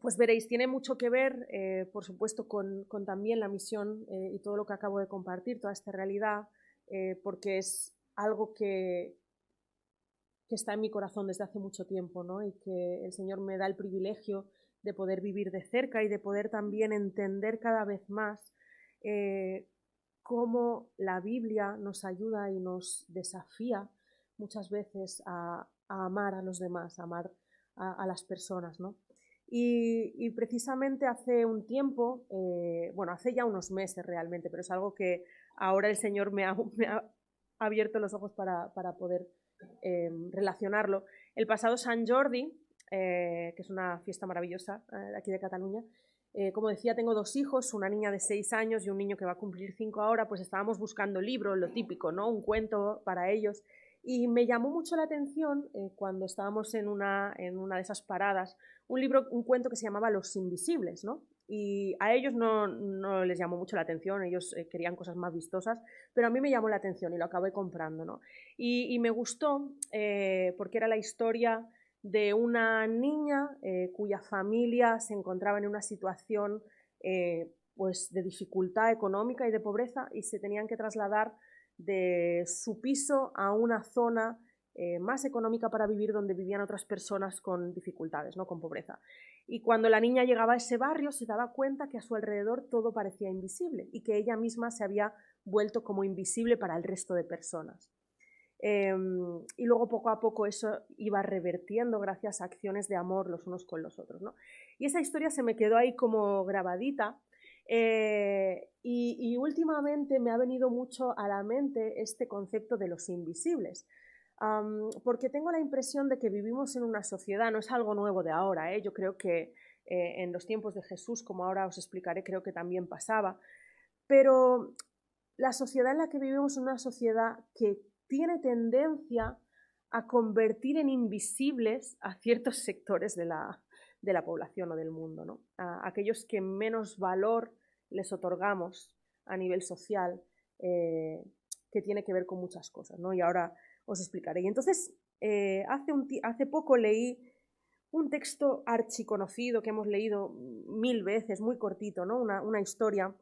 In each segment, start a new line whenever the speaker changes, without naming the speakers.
Pues veréis, tiene mucho que ver, por supuesto, con también la misión y todo lo que acabo de compartir, toda esta realidad, porque es algo que está en mi corazón desde hace mucho tiempo, ¿no? Y que el Señor me da el privilegio de poder vivir de cerca y de poder también entender cada vez más cómo la Biblia nos ayuda y nos desafía muchas veces a amar a los demás, a amar a las personas, ¿no? Y precisamente hace un tiempo, bueno, hace ya unos meses realmente, pero es algo que ahora el Señor me ha abierto los ojos para poder relacionarlo. El pasado San Jordi, que es una fiesta maravillosa de aquí de Cataluña, como decía, tengo 2 hijos, una niña de 6 años y un niño que va a cumplir 5 ahora, pues estábamos buscando libros, lo típico, ¿no? Un cuento para ellos. Y me llamó mucho la atención cuando estábamos en una de esas paradas, un cuento que se llamaba Los Invisibles, ¿no? Y a ellos no les llamó mucho la atención, ellos querían cosas más vistosas, pero a mí me llamó la atención y lo acabé comprando, ¿no? Y me gustó porque era la historia de una niña cuya familia se encontraba en una situación pues de dificultad económica y de pobreza y se tenían que trasladar de su piso a una zona más económica para vivir donde vivían otras personas con dificultades, ¿no? Con pobreza. Y cuando la niña llegaba a ese barrio se daba cuenta que a su alrededor todo parecía invisible y que ella misma se había vuelto como invisible para el resto de personas. Y luego poco a poco eso iba revertiendo gracias a acciones de amor los unos con los otros, ¿no? Y esa historia se me quedó ahí como grabadita y últimamente me ha venido mucho a la mente este concepto de los invisibles. Porque tengo la impresión de que vivimos en una sociedad, no es algo nuevo de ahora, yo creo que en los tiempos de Jesús, como ahora os explicaré, creo que también pasaba, pero la sociedad en la que vivimos es una sociedad que tiene tendencia a convertir en invisibles a ciertos sectores de la población o del mundo, ¿no? A aquellos que menos valor les otorgamos a nivel social, que tiene que ver con muchas cosas, ¿no? Y ahora os explicaré. Y entonces, hace poco leí un texto archiconocido que hemos leído 1000 veces, muy cortito, ¿no? Una historia,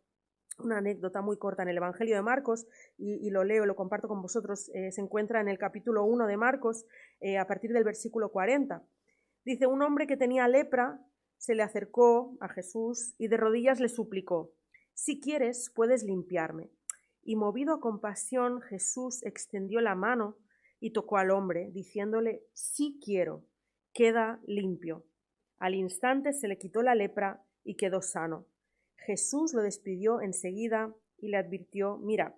una anécdota muy corta en el Evangelio de Marcos, y lo leo, lo comparto con vosotros, se encuentra en el capítulo 1 de Marcos, a partir del versículo 40. Dice, un hombre que tenía lepra se le acercó a Jesús y de rodillas le suplicó, si quieres, puedes limpiarme. Y movido a compasión, Jesús extendió la mano y tocó al hombre, diciéndole, sí quiero, queda limpio. Al instante se le quitó la lepra y quedó sano. Jesús lo despidió enseguida y le advirtió, mira,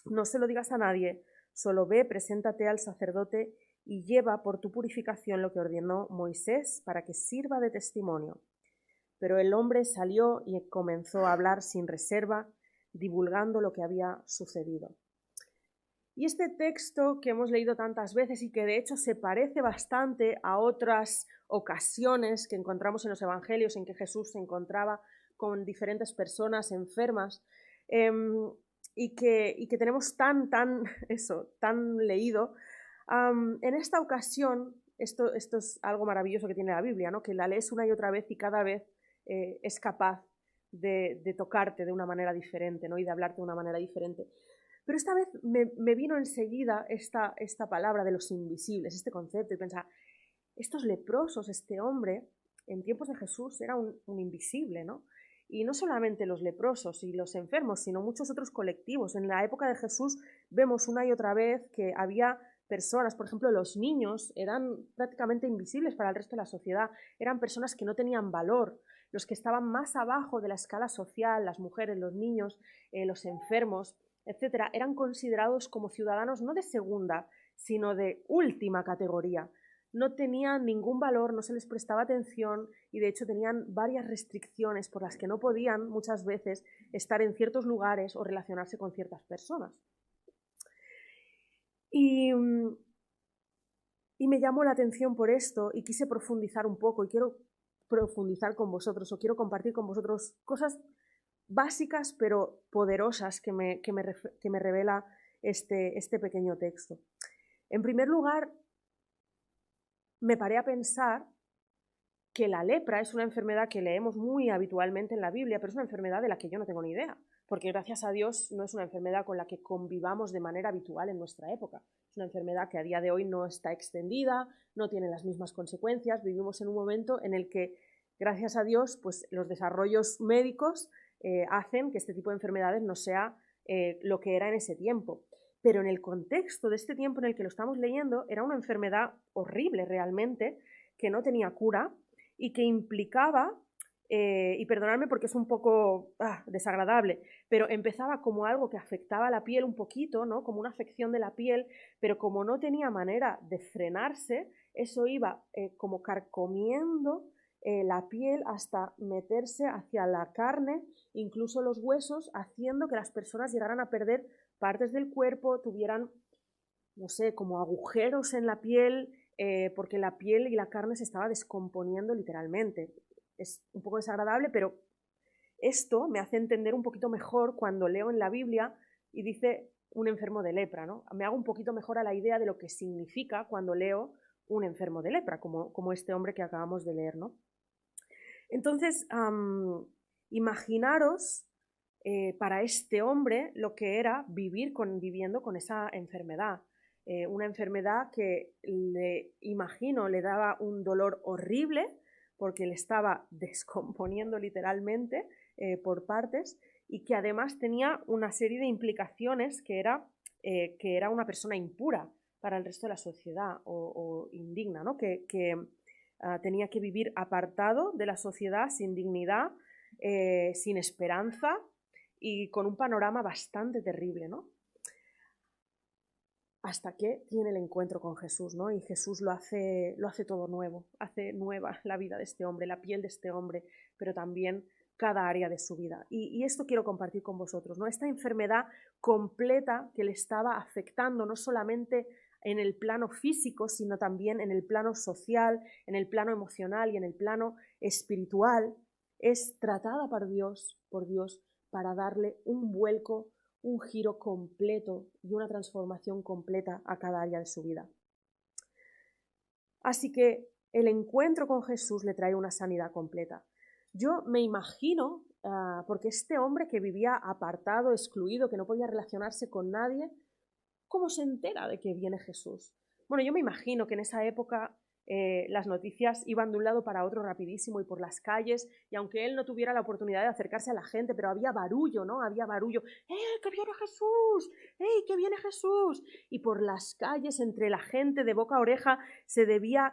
no se lo digas a nadie, solo ve, preséntate al sacerdote y lleva por tu purificación lo que ordenó Moisés para que sirva de testimonio. Pero el hombre salió y comenzó a hablar sin reserva, divulgando lo que había sucedido. Y este texto que hemos leído tantas veces y que de hecho se parece bastante a otras ocasiones que encontramos en los evangelios en que Jesús se encontraba con diferentes personas enfermas y que tenemos tan leído, en esta ocasión, esto es algo maravilloso que tiene la Biblia, ¿no? Que la lees una y otra vez y cada vez es capaz de tocarte de una manera diferente, ¿no? Y de hablarte de una manera diferente. Pero esta vez me vino enseguida esta palabra de los invisibles, este concepto, y pensaba, estos leprosos, este hombre, en tiempos de Jesús era un invisible, ¿no? Y no solamente los leprosos y los enfermos, sino muchos otros colectivos. En la época de Jesús vemos una y otra vez que había personas, por ejemplo, los niños eran prácticamente invisibles para el resto de la sociedad, eran personas que no tenían valor, los que estaban más abajo de la escala social, las mujeres, los niños, los enfermos, etcétera, eran considerados como ciudadanos no de segunda, sino de última categoría. No tenían ningún valor, no se les prestaba atención y de hecho tenían varias restricciones por las que no podían muchas veces estar en ciertos lugares o relacionarse con ciertas personas. Y me llamó la atención por esto y quise profundizar un poco y quiero profundizar con vosotros o quiero compartir con vosotros cosas básicas pero poderosas que me revela este pequeño texto. En primer lugar, me paré a pensar que la lepra es una enfermedad que leemos muy habitualmente en la Biblia, pero es una enfermedad de la que yo no tengo ni idea, porque gracias a Dios no es una enfermedad con la que convivamos de manera habitual en nuestra época. Es una enfermedad que a día de hoy no está extendida, no tiene las mismas consecuencias. Vivimos en un momento en el que, gracias a Dios, pues los desarrollos médicos hacen que este tipo de enfermedades no sea lo que era en ese tiempo. Pero en el contexto de este tiempo en el que lo estamos leyendo, era una enfermedad horrible realmente, que no tenía cura y que implicaba, y perdonadme porque es un poco desagradable, pero empezaba como algo que afectaba a la piel un poquito, ¿no? Como una afección de la piel, pero como no tenía manera de frenarse, eso iba como carcomiendo la piel hasta meterse hacia la carne, incluso los huesos, haciendo que las personas llegaran a perder partes del cuerpo, tuvieran, no sé, como agujeros en la piel, porque la piel y la carne se estaba descomponiendo literalmente. Es un poco desagradable, pero esto me hace entender un poquito mejor cuando leo en la Biblia y dice un enfermo de lepra, ¿no? Me hago un poquito mejor a la idea de lo que significa cuando leo un enfermo de lepra, como este hombre que acabamos de leer, ¿no? Entonces, imaginaros para este hombre lo que era viviendo con esa enfermedad. Una enfermedad que imagino le daba un dolor horrible porque le estaba descomponiendo literalmente por partes y que además tenía una serie de implicaciones que era una persona impura para el resto de la sociedad o indigna, ¿no? que tenía que vivir apartado de la sociedad, sin dignidad, sin esperanza y con un panorama bastante terrible, ¿no? Hasta que tiene el encuentro con Jesús, ¿no? Y Jesús lo hace todo nuevo, hace nueva la vida de este hombre, la piel de este hombre, pero también cada área de su vida. Y esto quiero compartir con vosotros, ¿no? Esta enfermedad completa que le estaba afectando no solamente en el plano físico, sino también en el plano social, en el plano emocional y en el plano espiritual, es tratada por Dios para darle un vuelco, un giro completo y una transformación completa a cada área de su vida. Así que el encuentro con Jesús le trae una sanidad completa. Yo me imagino, porque este hombre que vivía apartado, excluido, que no podía relacionarse con nadie, ¿cómo se entera de que viene Jesús? Bueno, yo me imagino que en esa época las noticias iban de un lado para otro rapidísimo y por las calles, y aunque él no tuviera la oportunidad de acercarse a la gente, pero había barullo, ¿no? Había barullo. ¡Que viene Jesús! ¡Que viene Jesús! Y por las calles, entre la gente, de boca a oreja, se debía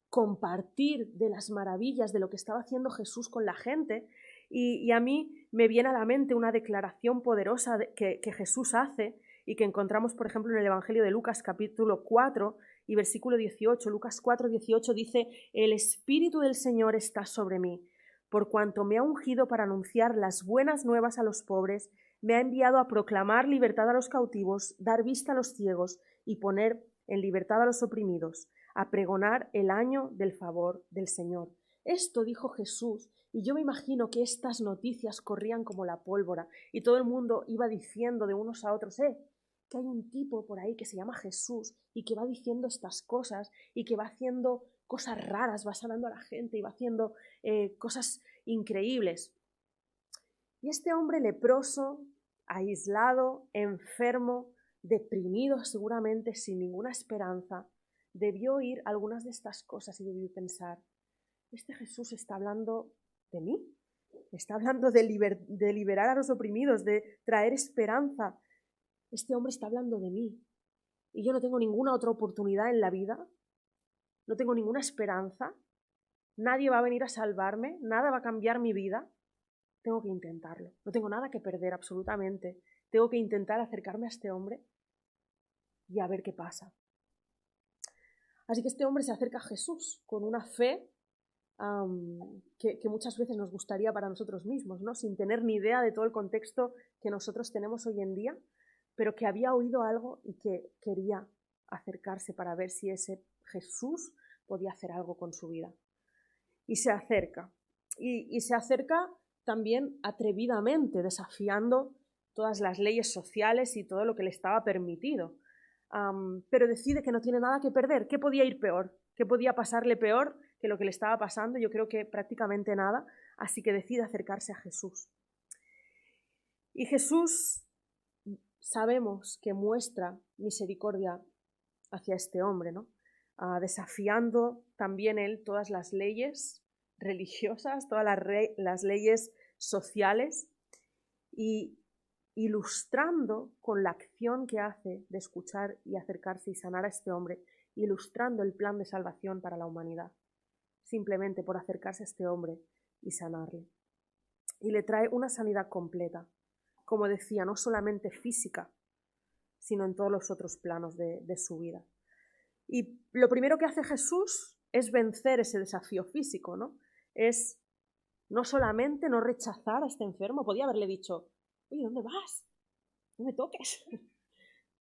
compartir de las maravillas de lo que estaba haciendo Jesús con la gente. Y a mí me viene a la mente una declaración poderosa que Jesús hace y que encontramos, por ejemplo, en el Evangelio de Lucas, capítulo 4 y versículo 18. Lucas 4, 18 dice: el Espíritu del Señor está sobre mí, por cuanto me ha ungido para anunciar las buenas nuevas a los pobres, me ha enviado a proclamar libertad a los cautivos, dar vista a los ciegos y poner en libertad a los oprimidos, a pregonar el año del favor del Señor. Esto dijo Jesús, y yo me imagino que estas noticias corrían como la pólvora y todo el mundo iba diciendo de unos a otros: que hay un tipo por ahí que se llama Jesús y que va diciendo estas cosas y que va haciendo cosas raras, va sanando a la gente y va haciendo cosas increíbles. Y este hombre leproso, aislado, enfermo, deprimido seguramente, sin ninguna esperanza, debió oír algunas de estas cosas y debió pensar: este Jesús está hablando de mí, está hablando de liberar a los oprimidos, de traer esperanza. Este hombre está hablando de mí y yo no tengo ninguna otra oportunidad en la vida, no tengo ninguna esperanza, nadie va a venir a salvarme, nada va a cambiar mi vida. Tengo que intentarlo, no tengo nada que perder absolutamente, tengo que intentar acercarme a este hombre y a ver qué pasa. Así que este hombre se acerca a Jesús con una fe que muchas veces nos gustaría para nosotros mismos, ¿no? Sin tener ni idea de todo el contexto que nosotros tenemos hoy en día, pero que había oído algo y que quería acercarse para ver si ese Jesús podía hacer algo con su vida. Y se acerca. Y se acerca también atrevidamente, desafiando todas las leyes sociales y todo lo que le estaba permitido. Pero decide que no tiene nada que perder. ¿Qué podía ir peor? ¿Qué podía pasarle peor que lo que le estaba pasando, yo creo que prácticamente nada, así que decide acercarse a Jesús. Y Jesús sabemos que muestra misericordia hacia este hombre, ¿no? Desafiando también él todas las leyes religiosas, todas las leyes sociales y ilustrando con la acción que hace de escuchar y acercarse y sanar a este hombre, ilustrando el plan de salvación para la humanidad, simplemente por acercarse a este hombre y sanarle. Y le trae una sanidad completa, como decía, no solamente física, sino en todos los otros planos de su vida. Y lo primero que hace Jesús es vencer ese desafío físico, ¿no? Es no solamente no rechazar a este enfermo, podía haberle dicho, oye, ¿dónde vas? No me toques,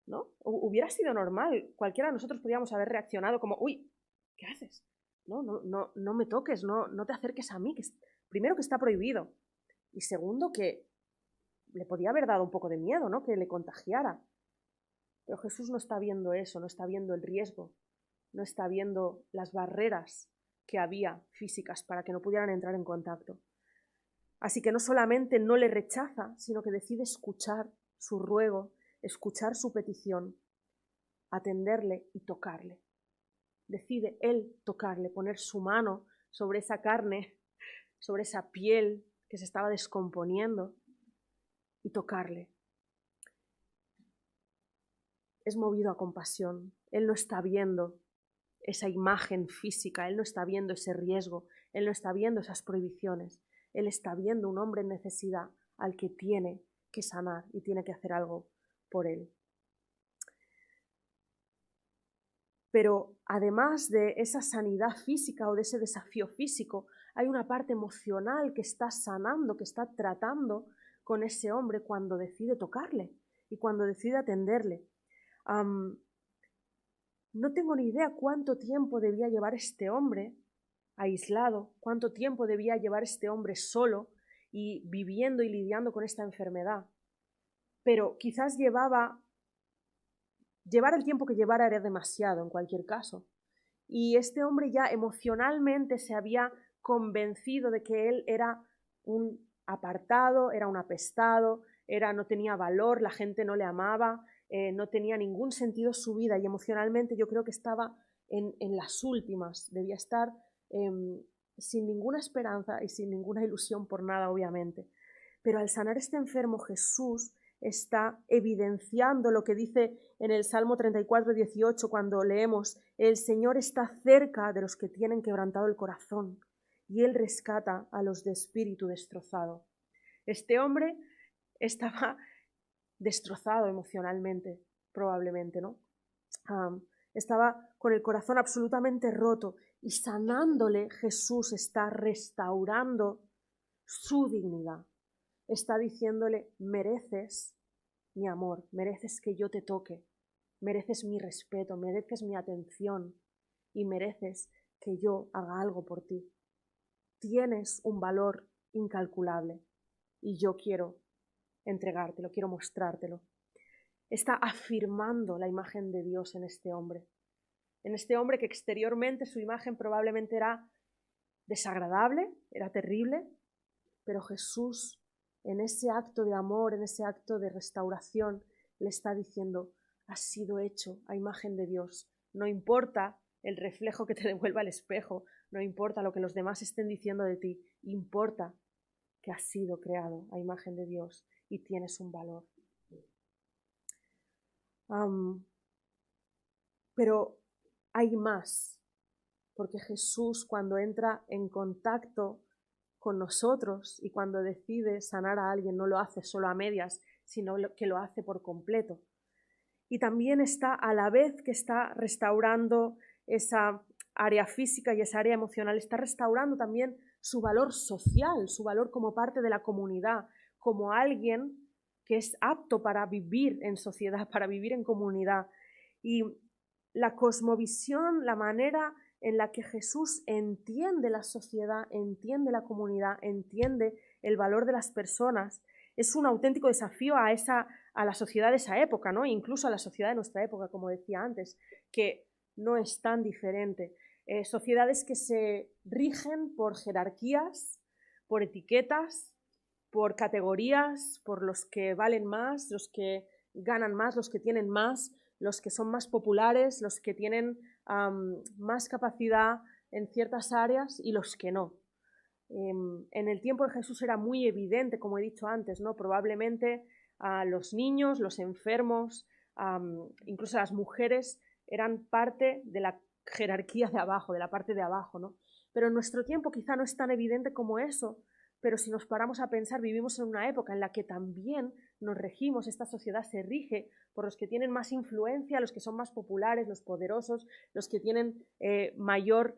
¿no? Hubiera sido normal, cualquiera de nosotros podríamos haber reaccionado como, uy, ¿qué haces? No me toques, no te acerques a mí, primero que está prohibido, y segundo que le podía haber dado un poco de miedo, ¿no? Que le contagiara. Pero Jesús no está viendo eso, no está viendo el riesgo, no está viendo las barreras que había físicas para que no pudieran entrar en contacto. Así que no solamente no le rechaza, sino que decide escuchar su ruego, escuchar su petición, atenderle y tocarle. Decide él tocarle, poner su mano sobre esa carne, sobre esa piel que se estaba descomponiendo y tocarle. Es movido a compasión. Él no está viendo esa imagen física, él no está viendo ese riesgo, él no está viendo esas prohibiciones. Él está viendo un hombre en necesidad al que tiene que sanar y tiene que hacer algo por él. Pero además de esa sanidad física o de ese desafío físico, hay una parte emocional que está sanando, que está tratando con ese hombre cuando decide tocarle y cuando decide atenderle. No tengo ni idea cuánto tiempo debía llevar este hombre aislado, cuánto tiempo debía llevar este hombre solo y viviendo y lidiando con esta enfermedad. Pero quizás llevar el tiempo que llevara era demasiado en cualquier caso. Y este hombre ya emocionalmente se había convencido de que él era un apartado, era un apestado, no tenía valor, la gente no le amaba, no tenía ningún sentido su vida y emocionalmente yo creo que estaba en las últimas, debía estar sin ninguna esperanza y sin ninguna ilusión por nada, obviamente. Pero al sanar este enfermo, Jesús está evidenciando lo que dice en el Salmo 34, 18, cuando leemos, el Señor está cerca de los que tienen quebrantado el corazón y Él rescata a los de espíritu destrozado. Este hombre estaba destrozado emocionalmente, probablemente, ¿no? Estaba con el corazón absolutamente roto y sanándole Jesús está restaurando su dignidad. Está diciéndole, mereces mi amor, mereces que yo te toque, mereces mi respeto, mereces mi atención y mereces que yo haga algo por ti. Tienes un valor incalculable y yo quiero entregártelo, quiero mostrártelo. Está afirmando la imagen de Dios en este hombre que exteriormente su imagen probablemente era desagradable, era terrible, pero Jesús en ese acto de amor, en ese acto de restauración, le está diciendo, has sido hecho a imagen de Dios. No importa el reflejo que te devuelva el espejo, no importa lo que los demás estén diciendo de ti, importa que has sido creado a imagen de Dios y tienes un valor. Pero hay más, porque Jesús cuando entra en contacto con nosotros y cuando decide sanar a alguien no lo hace solo a medias, sino que lo hace por completo. Y también está a la vez que está restaurando esa área física y esa área emocional, está restaurando también su valor social, su valor como parte de la comunidad, como alguien que es apto para vivir en sociedad, para vivir en comunidad. Y la cosmovisión, la manera en la que Jesús entiende la sociedad, entiende la comunidad, entiende el valor de las personas, es un auténtico desafío a la sociedad de esa época, ¿no? Incluso a la sociedad de nuestra época, como decía antes, que no es tan diferente. sociedades que se rigen por jerarquías, por etiquetas, por categorías, por los que valen más, los que ganan más, los que tienen más, los que son más populares, los que tienen más capacidad en ciertas áreas y los que no. En el tiempo de Jesús era muy evidente, como he dicho antes, ¿no? Probablemente los niños, los enfermos, incluso las mujeres eran parte de la jerarquía de abajo, de la parte de abajo, ¿no? Pero en nuestro tiempo quizá no es tan evidente como eso, pero si nos paramos a pensar, vivimos en una época en la que también nos regimos, esta sociedad se rige por los que tienen más influencia, los que son más populares, los poderosos, los que tienen mayor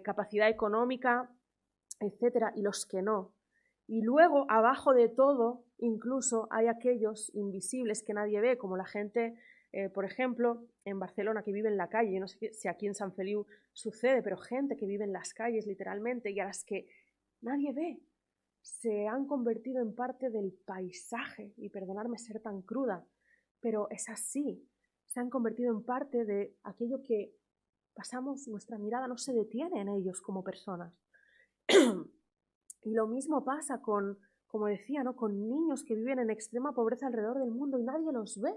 capacidad económica, etcétera, y los que no. Y luego, abajo de todo, incluso hay aquellos invisibles que nadie ve, como la gente, por ejemplo, en Barcelona, que vive en la calle. No sé si aquí en Sant Feliu sucede, pero gente que vive en las calles literalmente y a las que nadie ve. Se han convertido en parte del paisaje, y perdonadme ser tan cruda, pero es así. Se han convertido en parte de aquello que pasamos, nuestra mirada no se detiene en ellos como personas. Y lo mismo pasa con, como decía, ¿no? Con niños que viven en extrema pobreza alrededor del mundo y nadie los ve,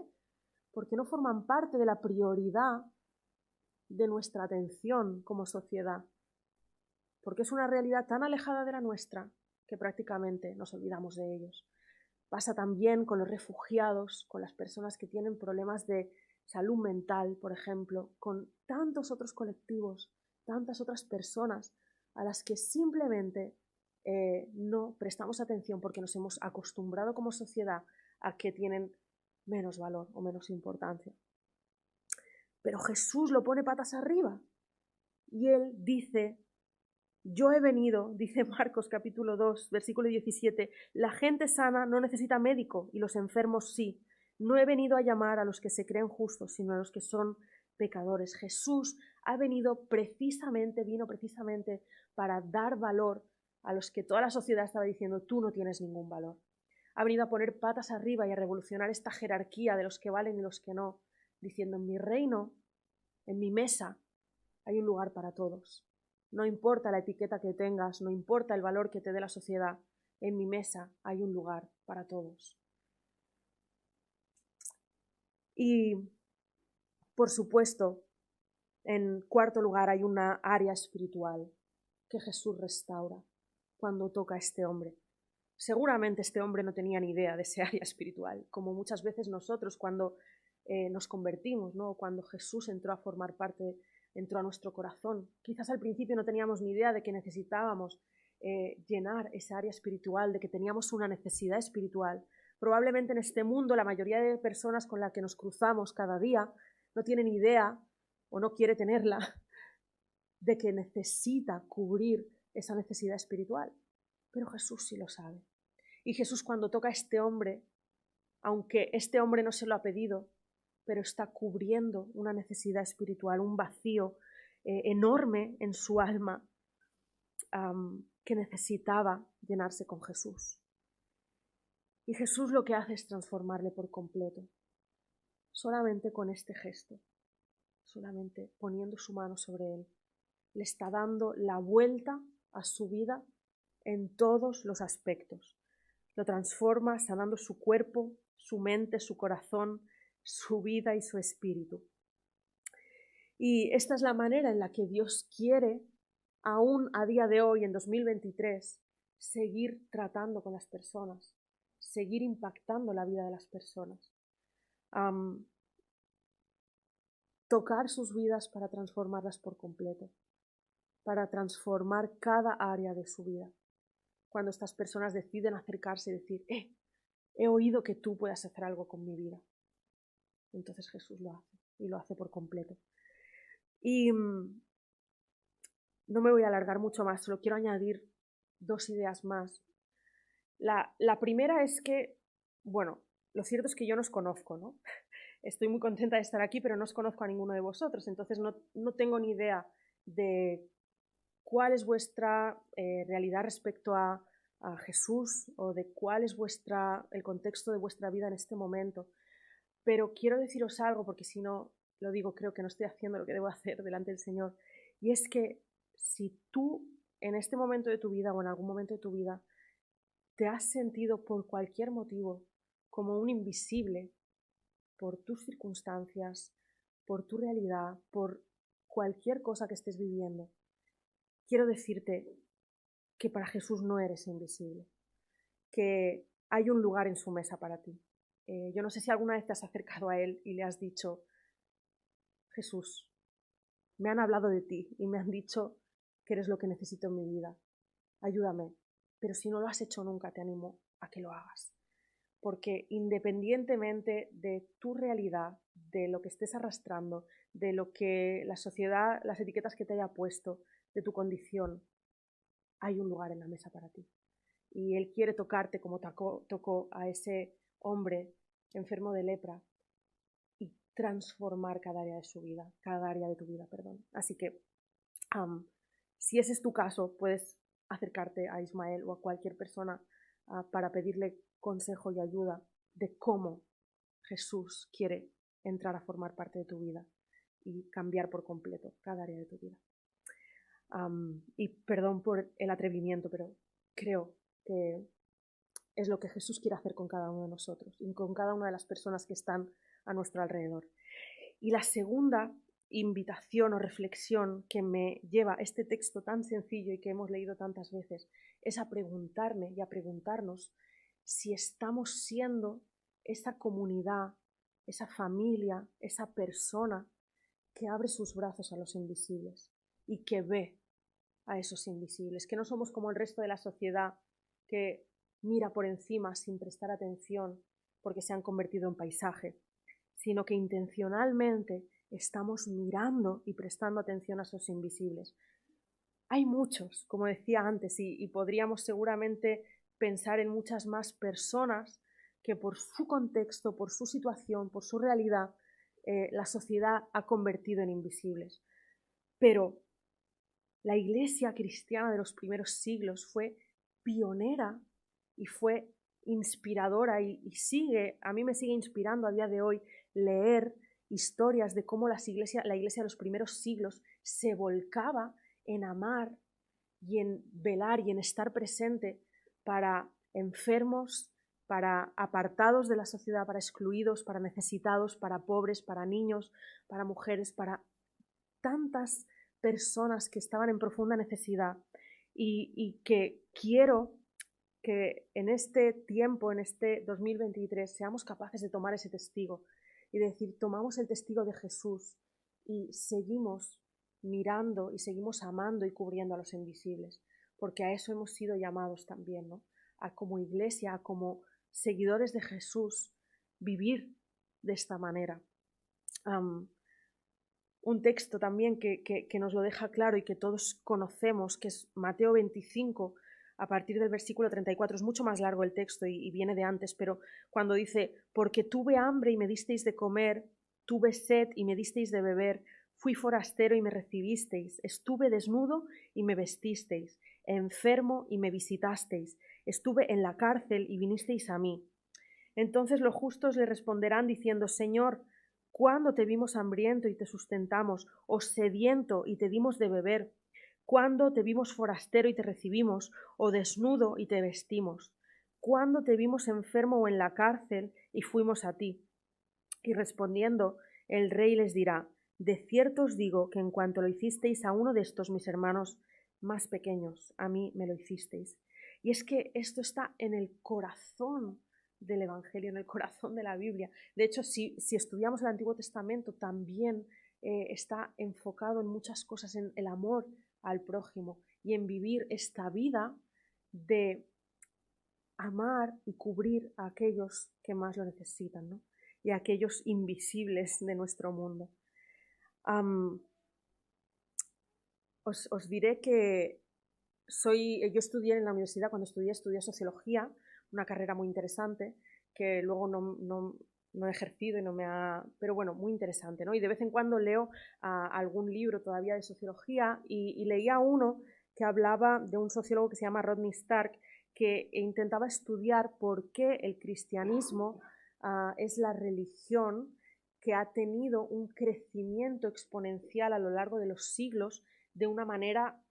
porque no forman parte de la prioridad de nuestra atención como sociedad, porque es una realidad tan alejada de la nuestra que prácticamente nos olvidamos de ellos. Pasa también con los refugiados, con las personas que tienen problemas de salud mental, por ejemplo, con tantos otros colectivos, tantas otras personas a las que simplemente no prestamos atención porque nos hemos acostumbrado como sociedad a que tienen menos valor o menos importancia. Pero Jesús lo pone patas arriba y él dice: yo he venido, dice Marcos capítulo 2, versículo 17, la gente sana no necesita médico y los enfermos sí. No he venido a llamar a los que se creen justos, sino a los que son pecadores. Jesús vino precisamente para dar valor a los que toda la sociedad estaba diciendo: tú no tienes ningún valor. Ha venido a poner patas arriba y a revolucionar esta jerarquía de los que valen y los que no, diciendo: en mi reino, en mi mesa, hay un lugar para todos. No importa la etiqueta que tengas, no importa el valor que te dé la sociedad, en mi mesa hay un lugar para todos. Y, por supuesto, en cuarto lugar hay una área espiritual que Jesús restaura cuando toca a este hombre. Seguramente este hombre no tenía ni idea de ese área espiritual, como muchas veces nosotros cuando nos convertimos, ¿no? Cuando Jesús entró a formar parte, entró a nuestro corazón. Quizás al principio no teníamos ni idea de que necesitábamos llenar esa área espiritual, de que teníamos una necesidad espiritual. Probablemente en este mundo la mayoría de personas con las que nos cruzamos cada día no tienen idea o no quiere tenerla de que necesita cubrir esa necesidad espiritual. Pero Jesús sí lo sabe. Y Jesús, cuando toca a este hombre, aunque este hombre no se lo ha pedido, pero está cubriendo una necesidad espiritual, un vacío enorme en su alma que necesitaba llenarse con Jesús. Y Jesús lo que hace es transformarle por completo, solamente con este gesto, solamente poniendo su mano sobre él. Le está dando la vuelta a su vida en todos los aspectos. Lo transforma sanando su cuerpo, su mente, su corazón, su vida y su espíritu. Y esta es la manera en la que Dios quiere, aún a día de hoy, en 2023, seguir tratando con las personas, seguir impactando la vida de las personas. Tocar sus vidas para transformarlas por completo, para transformar cada área de su vida. Cuando estas personas deciden acercarse y decir: he oído que tú puedas hacer algo con mi vida. Entonces Jesús lo hace, y lo hace por completo. Y no me voy a alargar mucho más, solo quiero añadir dos ideas más. La primera es que, bueno, lo cierto es que yo no os conozco, ¿no? Estoy muy contenta de estar aquí, pero no os conozco a ninguno de vosotros, entonces no tengo ni idea de cuál es vuestra realidad respecto a Jesús o de cuál es el contexto de vuestra vida en este momento. Pero quiero deciros algo, porque si no lo digo, creo que no estoy haciendo lo que debo hacer delante del Señor. Y es que si tú en este momento de tu vida o en algún momento de tu vida te has sentido por cualquier motivo como un invisible por tus circunstancias, por tu realidad, por cualquier cosa que estés viviendo, quiero decirte que para Jesús no eres invisible, que hay un lugar en su mesa para ti. Yo no sé si alguna vez te has acercado a Él y le has dicho, Jesús, me han hablado de ti y me han dicho que eres lo que necesito en mi vida. Ayúdame. Pero si no lo has hecho nunca, te animo a que lo hagas. Porque independientemente de tu realidad, de lo que estés arrastrando, de lo que la sociedad, las etiquetas que te haya puesto, de tu condición, hay un lugar en la mesa para ti. Y Él quiere tocarte como tocó a ese hombre enfermo de lepra y transformar cada área de su vida, cada área de tu vida, perdón. Así que si ese es tu caso, puedes acercarte a Ismael o a cualquier persona para pedirle consejo y ayuda de cómo Jesús quiere entrar a formar parte de tu vida y cambiar por completo cada área de tu vida. Y perdón por el atrevimiento, pero creo que es lo que Jesús quiere hacer con cada uno de nosotros y con cada una de las personas que están a nuestro alrededor. Y la segunda invitación o reflexión que me lleva este texto tan sencillo y que hemos leído tantas veces es a preguntarme y a preguntarnos si estamos siendo esa comunidad, esa familia, esa persona que abre sus brazos a los invisibles y que ve a esos invisibles, que no somos como el resto de la sociedad que mira por encima sin prestar atención porque se han convertido en paisaje, sino que intencionalmente estamos mirando y prestando atención a esos invisibles. Hay muchos, como decía antes, y podríamos seguramente pensar en muchas más personas que por su contexto, por su situación, por su realidad, la sociedad ha convertido en invisibles. Pero la iglesia cristiana de los primeros siglos fue pionera y fue inspiradora y a mí me sigue inspirando a día de hoy leer historias de cómo la iglesia de los primeros siglos se volcaba en amar y en velar y en estar presente para enfermos, para apartados de la sociedad, para excluidos, para necesitados, para pobres, para niños, para mujeres, para tantas personas que estaban en profunda necesidad y que quiero que en este tiempo, en este 2023, seamos capaces de tomar ese testigo y decir, tomamos el testigo de Jesús y seguimos mirando y seguimos amando y cubriendo a los invisibles, porque a eso hemos sido llamados también, ¿no? A como iglesia, a como seguidores de Jesús, vivir de esta manera. Un texto también que nos lo deja claro y que todos conocemos, que es Mateo 25, a partir del versículo 34. Es mucho más largo el texto y viene de antes, pero cuando dice, porque tuve hambre y me disteis de comer, tuve sed y me disteis de beber, fui forastero y me recibisteis, estuve desnudo y me vestisteis, enfermo y me visitasteis, estuve en la cárcel y vinisteis a mí. Entonces los justos le responderán diciendo, Señor, ¿cuándo te vimos hambriento y te sustentamos, o sediento y te dimos de beber? ¿Cuándo te vimos forastero y te recibimos, o desnudo y te vestimos? ¿Cuándo te vimos enfermo o en la cárcel y fuimos a ti? Y respondiendo, el rey les dirá, de cierto os digo que en cuanto lo hicisteis a uno de estos mis hermanos más pequeños, a mí me lo hicisteis. Y es que esto está en el corazón del Evangelio, en el corazón de la Biblia. De hecho, si estudiamos el Antiguo Testamento, también está enfocado en muchas cosas, en el amor al prójimo y en vivir esta vida de amar y cubrir a aquellos que más lo necesitan, ¿no? Y a aquellos invisibles de nuestro mundo. Os diré que yo estudié en la universidad, cuando estudié sociología, una carrera muy interesante, que luego no he ejercido y no me ha... Pero bueno, muy interesante, ¿no? Y de vez en cuando leo algún libro todavía de sociología y leía uno que hablaba de un sociólogo que se llama Rodney Stark, que intentaba estudiar por qué el cristianismo es la religión que ha tenido un crecimiento exponencial a lo largo de los siglos de una manera,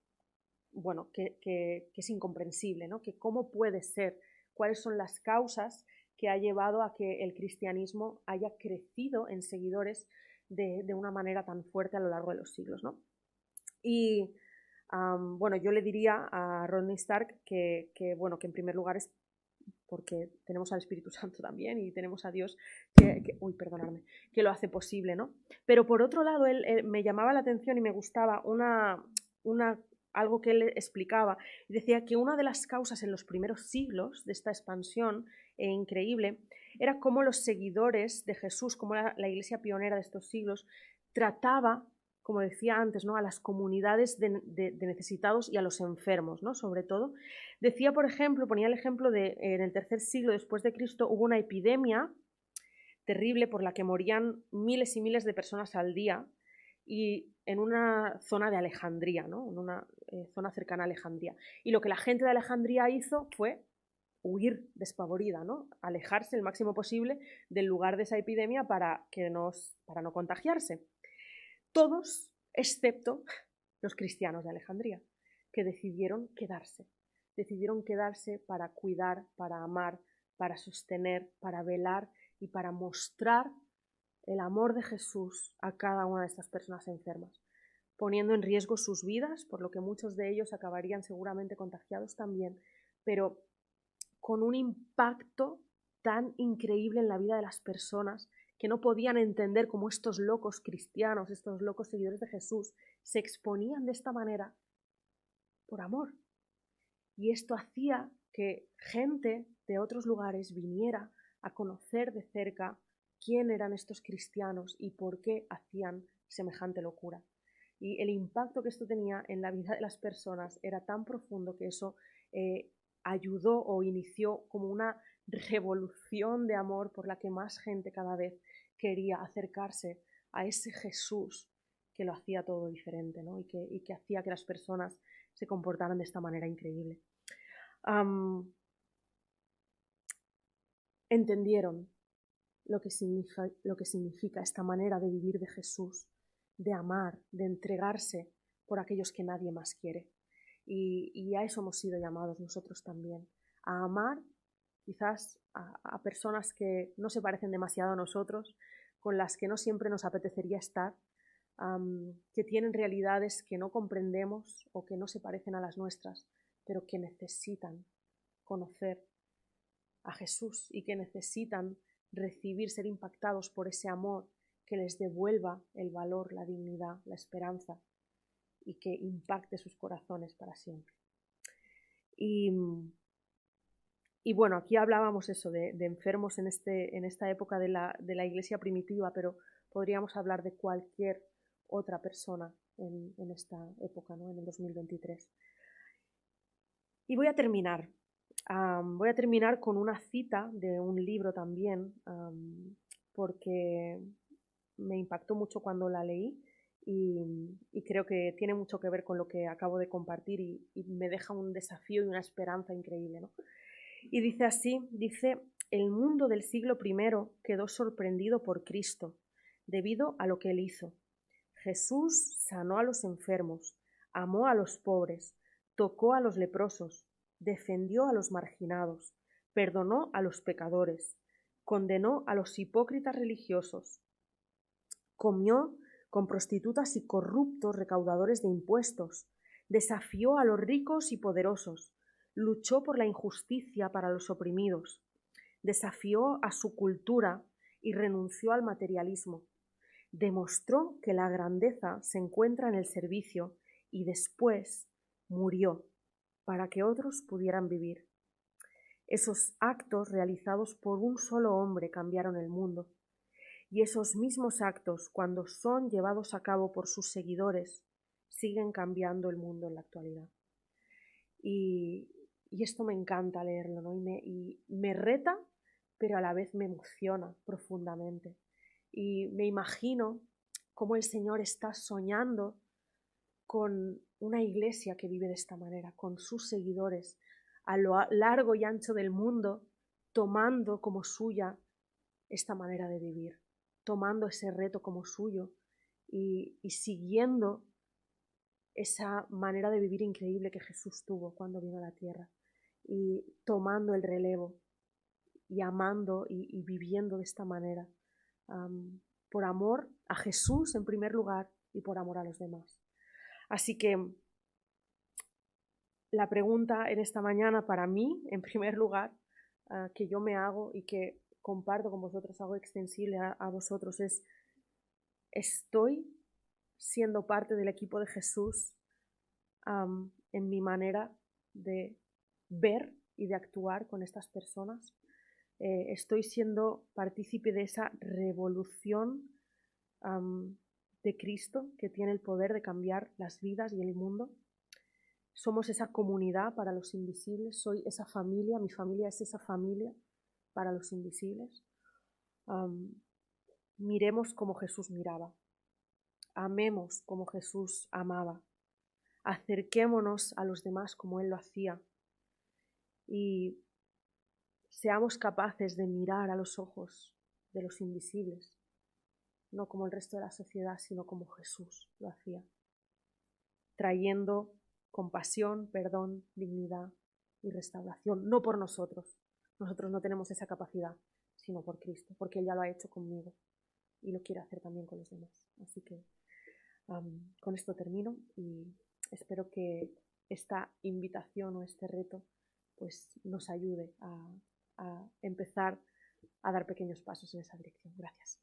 bueno, que es incomprensible, ¿no? Que cómo puede ser, cuáles son las causas que ha llevado a que el cristianismo haya crecido en seguidores de una manera tan fuerte a lo largo de los siglos, ¿no? Y bueno, yo le diría a Rodney Stark bueno, que en primer lugar es porque tenemos al Espíritu Santo también y tenemos a Dios que lo hace posible, ¿no? Pero por otro lado, él me llamaba la atención y me gustaba algo que él explicaba. Decía que una de las causas en los primeros siglos de esta expansión increíble era cómo los seguidores de Jesús, cómo la iglesia pionera de estos siglos, trataba, como decía antes, ¿no?, a las comunidades de necesitados y a los enfermos, ¿no?, sobre todo. Decía, por ejemplo, ponía el ejemplo de en el tercer siglo después de Cristo hubo una epidemia terrible por la que morían miles y miles de personas al día, y en una zona de Alejandría, ¿no?, en una zona cercana a Alejandría. Y lo que la gente de Alejandría hizo fue huir despavorida, ¿no?, alejarse el máximo posible del lugar de esa epidemia para no contagiarse. Todos, excepto los cristianos de Alejandría, que decidieron quedarse para cuidar, para amar, para sostener, para velar y para mostrar el amor de Jesús a cada una de estas personas enfermas, poniendo en riesgo sus vidas, por lo que muchos de ellos acabarían seguramente contagiados también, pero con un impacto tan increíble en la vida de las personas que no podían entender cómo estos locos cristianos, estos locos seguidores de Jesús, se exponían de esta manera por amor. Y esto hacía que gente de otros lugares viniera a conocer de cerca quién eran estos cristianos y por qué hacían semejante locura. Y el impacto que esto tenía en la vida de las personas era tan profundo que eso ayudó o inició como una revolución de amor por la que más gente cada vez quería acercarse a ese Jesús que lo hacía todo diferente, ¿no? y que hacía que las personas se comportaran de esta manera increíble. Entendieron lo que significa esta manera de vivir de Jesús, de amar, de entregarse por aquellos que nadie más quiere. Y a eso hemos sido llamados nosotros también, a amar quizás a personas que no se parecen demasiado a nosotros, con las que no siempre nos apetecería estar, que tienen realidades que no comprendemos o que no se parecen a las nuestras, pero que necesitan conocer a Jesús y que necesitan recibir, ser impactados por ese amor que les devuelva el valor, la dignidad, la esperanza y que impacte sus corazones para siempre. Y bueno, aquí hablábamos eso de enfermos en esta época de la iglesia primitiva, pero podríamos hablar de cualquier otra persona en esta época, ¿no?, en el 2023. Y voy a terminar con una cita de un libro también, porque me impactó mucho cuando la leí y creo que tiene mucho que ver con lo que acabo de compartir y me deja un desafío y una esperanza increíble, ¿no? Y dice así, el mundo del siglo I quedó sorprendido por Cristo debido a lo que él hizo. Jesús sanó a los enfermos, amó a los pobres, tocó a los leprosos, defendió a los marginados, perdonó a los pecadores, condenó a los hipócritas religiosos, comió con prostitutas y corruptos recaudadores de impuestos, desafió a los ricos y poderosos, luchó por la injusticia para los oprimidos, desafió a su cultura y renunció al materialismo. Demostró que la grandeza se encuentra en el servicio y después murió para que otros pudieran vivir. Esos actos realizados por un solo hombre cambiaron el mundo. Y esos mismos actos, cuando son llevados a cabo por sus seguidores, siguen cambiando el mundo en la actualidad. Y esto me encanta leerlo, ¿no? Y me reta, pero a la vez me emociona profundamente. Y me imagino cómo el Señor está soñando con una iglesia que vive de esta manera, con sus seguidores, a lo largo y ancho del mundo, tomando como suya esta manera de vivir, tomando ese reto como suyo y siguiendo esa manera de vivir increíble que Jesús tuvo cuando vino a la tierra y tomando el relevo y amando y viviendo de esta manera, por amor a Jesús en primer lugar y por amor a los demás. Así que la pregunta en esta mañana para mí, en primer lugar, que yo me hago y que comparto con vosotros, hago extensible a vosotros, es: ¿estoy siendo parte del equipo de Jesús en mi manera de ver y de actuar con estas personas? ¿Estoy siendo partícipe de esa revolución de Cristo que tiene el poder de cambiar las vidas y el mundo? Somos esa comunidad para los invisibles, soy esa familia, mi familia es esa familia para los invisibles. Miremos como Jesús miraba, amemos como Jesús amaba, acerquémonos a los demás como Él lo hacía y seamos capaces de mirar a los ojos de los invisibles, no como el resto de la sociedad, sino como Jesús lo hacía, trayendo compasión, perdón, dignidad y restauración, no por nosotros. Nosotros no tenemos esa capacidad, sino por Cristo, porque Él ya lo ha hecho conmigo y lo quiere hacer también con los demás. Así que con esto termino y espero que esta invitación o este reto pues nos ayude a empezar a dar pequeños pasos en esa dirección. Gracias.